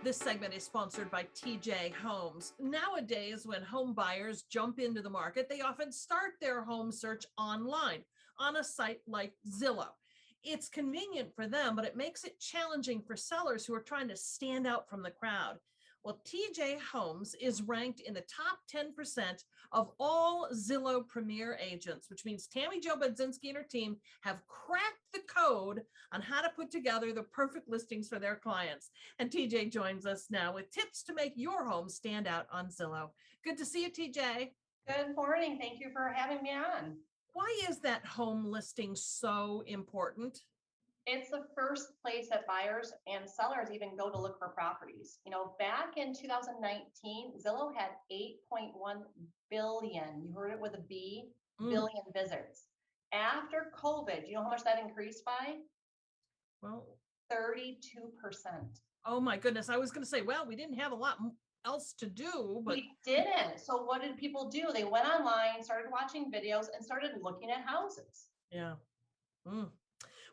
This segment is sponsored by TJ Homes. Nowadays, when home buyers jump into the market, they often start their home search online on a site like Zillow. It's convenient for them, but it makes it challenging for sellers who are trying to stand out from the crowd. Well, TJ Homes is ranked in the top 10% of all Zillow Premier agents, which means Tammy Jo Budzynski and her team have cracked the code on how to put together the perfect listings for their clients. And TJ joins us now with tips to make your home stand out on Zillow. Good to see you, TJ. Good morning. Thank you for having me on. Why is that home listing so important? It's the first place that buyers and sellers even go to look for properties. Back in 2019, Zillow had 8.1 billion, you heard it with a B, billion visits. After COVID, do you know how much that increased by? Well, 32%. Oh my goodness. I was going to say, well, we didn't have a lot else to do, but we didn't. So what did people do? They went online, started watching videos, and started looking at houses. Yeah.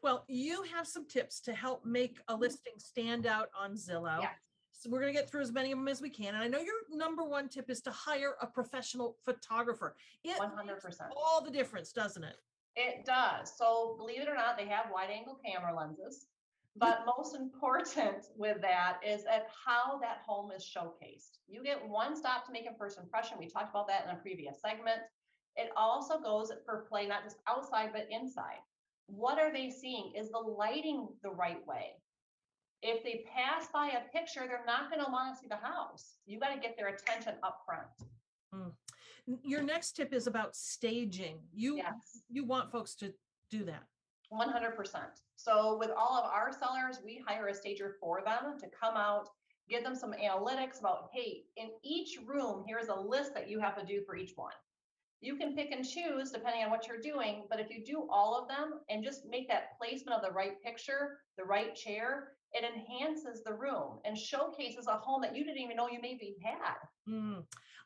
Well, you have some tips to help make a listing stand out on Zillow. Yes. So we're going to get through as many of them as we can. And I know your number one tip is to hire a professional photographer. It 100%. makes all the difference, doesn't it? It does. So believe it or not, they have wide angle camera lenses. But most important with that is at how that home is showcased. You get one stop to make a first impression. We talked about that in a previous segment. It also goes for play, not just outside, but inside. What are they seeing? Is the lighting the right way? If they pass by a picture, they're not going to want to see the house. You got to get their attention up front. Your next tip is about staging. You want folks to do that. 100%. So with all of our sellers, we hire a stager for them to come out, give them some analytics about, hey, in each room, here's a list that you have to do for each one. You can pick and choose depending on what you're doing, but if you do all of them and just make that placement of the right picture, the right chair, it enhances the room and showcases a home that you didn't even know you maybe had.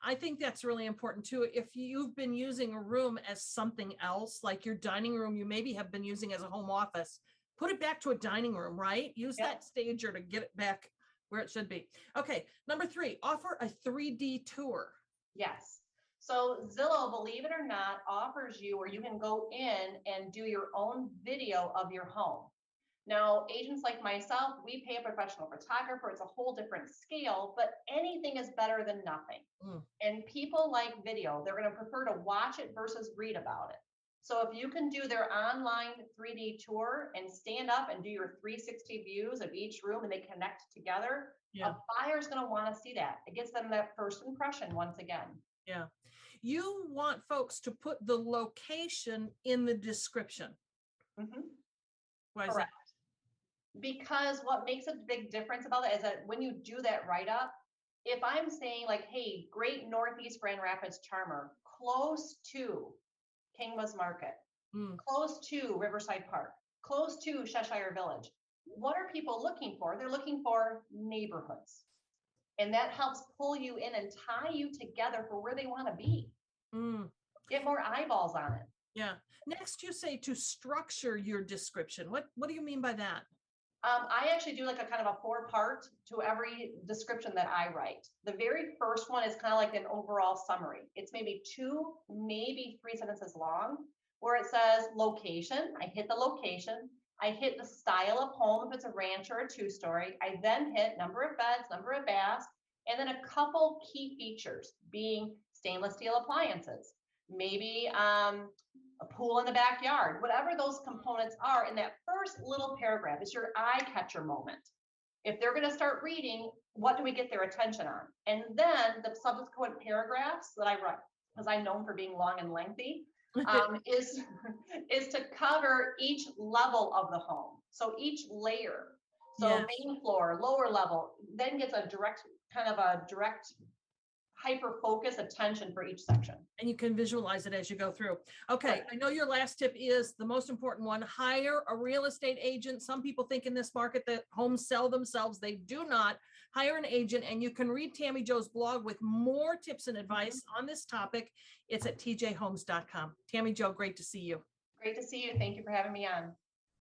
I think that's really important too. If you've been using a room as something else, like your dining room, you maybe have been using as a home office, put it back to a dining room, right? Use that stager to get it back where it should be. Okay, number 3, offer a 3D tour. Yes. So Zillow, believe it or not, offers you where you can go in and do your own video of your home. Now, agents like myself, we pay a professional photographer. It's a whole different scale, but anything is better than nothing. And people like video. They're going to prefer to watch it versus read about it. So if you can do their online 3D tour and stand up and do your 360 views of each room and they connect together, a buyer's going to want to see that. It gives them that first impression once again. Yeah. You want folks to put the location in the description. Why is that? Because what makes a big difference about it is that when you do that write-up, if I'm saying like, hey, great Northeast Grand Rapids Charmer, close to Kingma's Market, close to Riverside Park, close to Cheshire Village, what are people looking for? They're looking for neighborhoods. And that helps pull you in and tie you together for where they want to be. Get more eyeballs on it. Yeah. Next, you say to structure your description. What do you mean by that? I actually do like a kind of a 4-part to every description that I write. The very first one is kind of like an overall summary. It's maybe 2, maybe 3 sentences long, where it says location. I hit the location. I hit the style of home if it's a ranch or a 2-story. I then hit number of beds, number of baths, and then a couple key features being stainless steel appliances, maybe a pool in the backyard, whatever those components are in that first little paragraph is your eye catcher moment. If they're going to start reading, what do we get their attention on? And then the subsequent paragraphs that I write, because I'm known for being long and lengthy, is to cover each level of the home. So each layer. So main floor, lower level, then gets a direct hyper-focus attention for each section. And you can visualize it as you go through. Okay, I know your last tip is the most important one. Hire a real estate agent. Some people think in this market that homes sell themselves. They do not. Hire an agent, and you can read Tammy Jo's blog with more tips and advice on this topic. It's at tjhomes.com. Tammy Jo, great to see you. Great to see you. Thank you for having me on.